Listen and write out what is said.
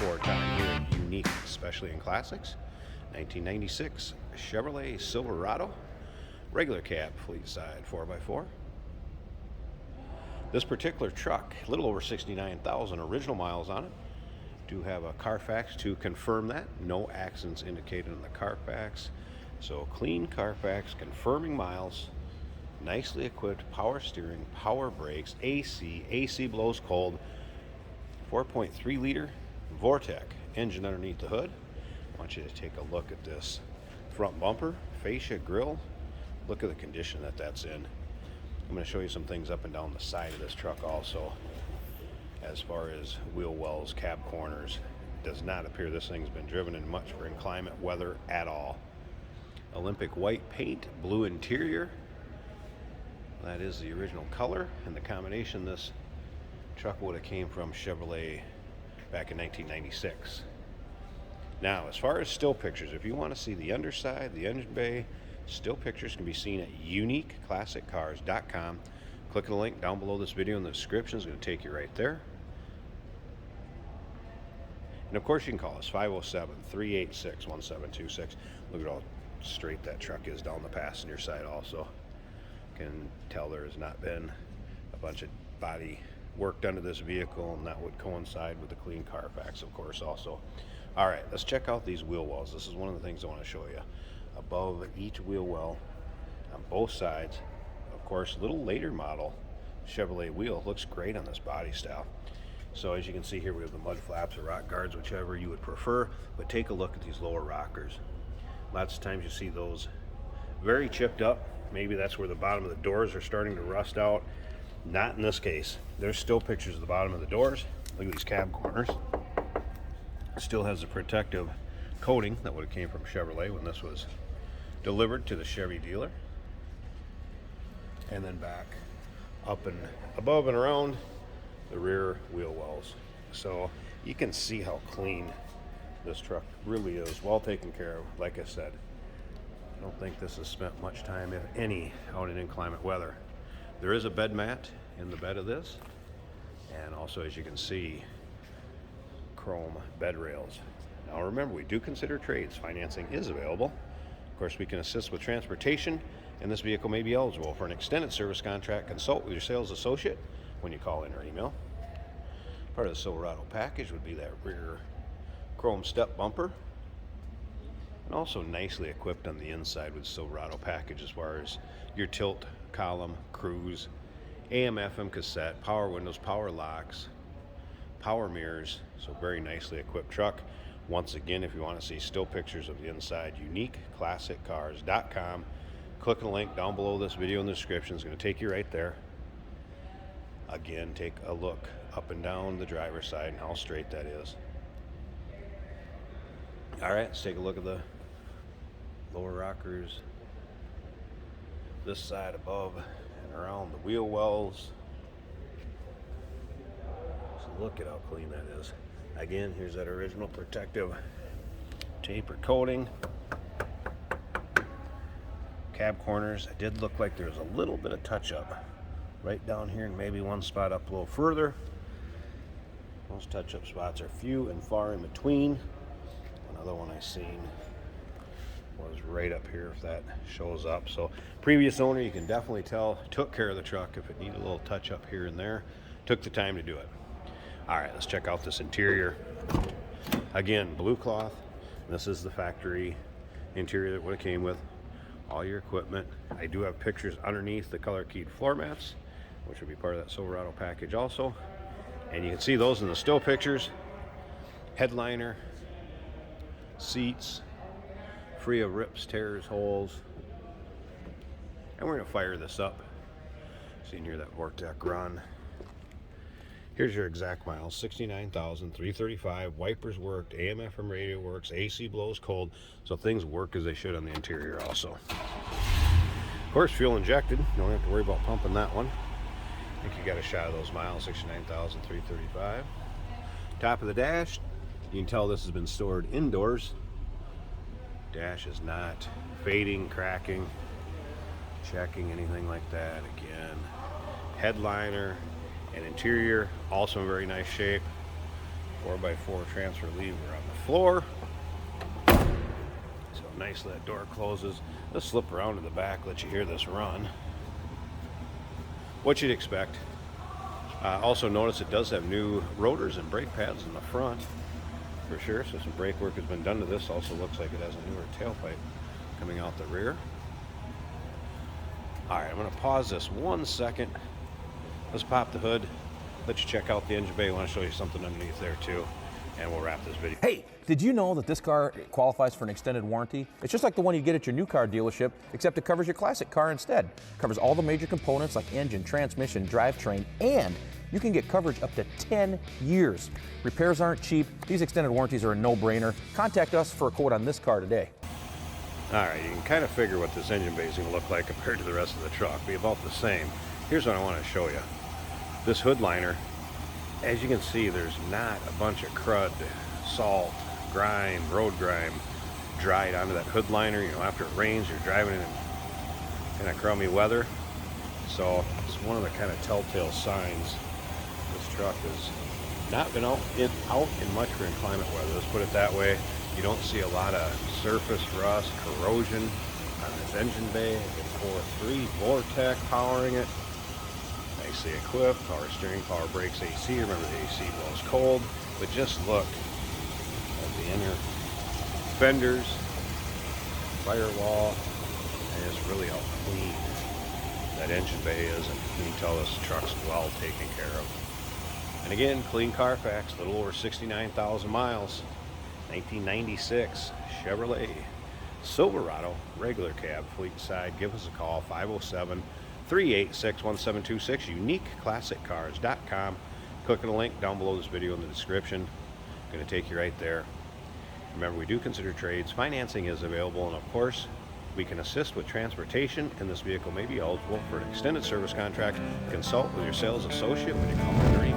time here at Unique, especially in classics. 1996 Chevrolet Silverado, regular cab, fleet side 4x4. This particular truck, a little over 69,000 original miles on it. Do have a Carfax to confirm that. No accidents indicated in the Carfax. So clean Carfax, confirming miles. Nicely equipped, power steering, power brakes, AC blows cold. 4.3 liter Vortec engine underneath the hood. I want you to take a look at this front bumper, fascia, grille. Look at the condition that that's in. I'm going to show you some things up and down the side of this truck also. As far as wheel wells, cab corners, does not appear this thing's been driven in much for inclement weather at all. Olympic white paint, blue interior. That is the original color, and the combination this truck would have came from Chevrolet back in 1996. Now, as far as still pictures, if you want to see the underside, the engine bay, still pictures can be seen at uniqueclassiccars.com. Click the link down below this video in the description. It's going to take you right there. And of course, you can call us 507-386-1726. Look at how straight that truck is down the passenger side also. You can tell there has not been a bunch of body work done to this vehicle, and that would coincide with the clean Carfax, of course, also. All right, let's check out these wheel wells. This is one of the things I want to show you. Above each wheel well on both sides, of course, little later model Chevrolet wheel. Looks great on this body style. So as you can see here, we have the mud flaps or rock guards, whichever you would prefer, but take a look at these lower rockers. Lots of times you see those very chipped up. Maybe that's where the bottom of the doors are starting to rust out. Not in this case. There's still pictures of the bottom of the doors. Look at these cab corners. Still has the protective coating that would have came from Chevrolet when this was delivered to the Chevy dealer. And then back up and above and around the rear wheel wells. So you can see how clean this truck really is, well taken care of. Like I said, I don't think this has spent much time, if any, out in inclement weather. There is a bed mat in the bed of this, and also, as you can see, chrome bed rails. Now remember, we do consider trades. Financing is available. Of course, we can assist with transportation, and this vehicle may be eligible for an extended service contract. Consult with your sales associate when you call in or email. Part of the Silverado package would be that rear chrome step bumper, and also nicely equipped on the inside with Silverado package as far as your tilt column, cruise, AM FM cassette, power windows, power locks, power mirrors. So very nicely equipped truck. Once again, if you want to see still pictures of the inside, uniqueclassiccars.com. Click the link down below this video in the description. It's going to take you right there. Again, take a look up and down the driver's side and how straight that is. All right, let's take a look at the lower rockers. This side above and around the wheel wells. So look at how clean that is. Again, here's that original protective tape or coating. Cab corners, it did look like there was a little bit of touch up right down here, and maybe one spot up a little further. Those touch up spots are few and far in between. Another one I seen was right up here, if that shows up. So previous owner, you can definitely tell, took care of the truck. If it needed a little touch up here and there, took the time to do it. All right, let's check out this interior. Again, blue cloth. This is the factory interior that would have came with all your equipment. I do have pictures underneath the color keyed floor mats, which would be part of that Silverado package also. And you can see those in the still pictures. Headliner, seats, free of rips, tears, holes. And we're gonna fire this up. So you can hear that Vortec run. Here's your exact miles, 69,335. Wipers worked, AM FM radio works, AC blows cold. So things work as they should on the interior also. Of course, fuel injected. You don't have to worry about pumping that one. I think you got a shot of those miles, 69,335. Top of the dash, you can tell this has been stored indoors. Dash is not fading, cracking, checking, anything like that. Again, headliner and interior also in very nice shape. 4x4 transfer lever on the floor. So nicely that door closes. Let's slip around to the back, let you hear this run. What you'd expect. Also notice it does have new rotors and brake pads in the front, for sure. So some brake work has been done to this. Also looks like it has a newer tailpipe coming out the rear. All right, I'm going to pause this 1 second. Let's pop the hood, let you check out the engine bay. I want to show you something underneath there too, and we'll wrap this video. Hey, did you know that this car qualifies for an extended warranty? It's just like the one you get at your new car dealership, except it covers your classic car instead. It covers all the major components like engine, transmission, drivetrain, and you can get coverage up to 10 years. Repairs aren't cheap. These extended warranties are a no-brainer. Contact us for a quote on this car today. All right, you can kind of figure what this engine bay is going to look like compared to the rest of the truck. Be about the same. Here's what I want to show you. This hood liner, as you can see, there's not a bunch of crud, salt, grime, road grime dried onto that hood liner. You know, after it rains, you're driving in kind of crummy weather. So it's one of the kind of telltale signs this truck has not been out in much for inclement weather. Let's put it that way. You don't see a lot of surface rust, corrosion on this engine bay. It's 4.3 Vortec powering it. Nicely equipped, power steering, power brakes, AC. Remember the AC blows cold, but just look at the inner fenders, firewall, and it's really how clean that engine bay is, and you can tell this truck's well taken care of. And again, clean Carfax, a little over 69,000 miles, 1996 Chevrolet Silverado, regular cab, fleet side. Give us a call, 507-386-1726, uniqueclassiccars.com. Click on the link down below this video in the description. Going to take you right there. Remember, we do consider trades. Financing is available, and of course, we can assist with transportation, and this vehicle may be eligible for an extended service contract. Consult with your sales associate when you call 30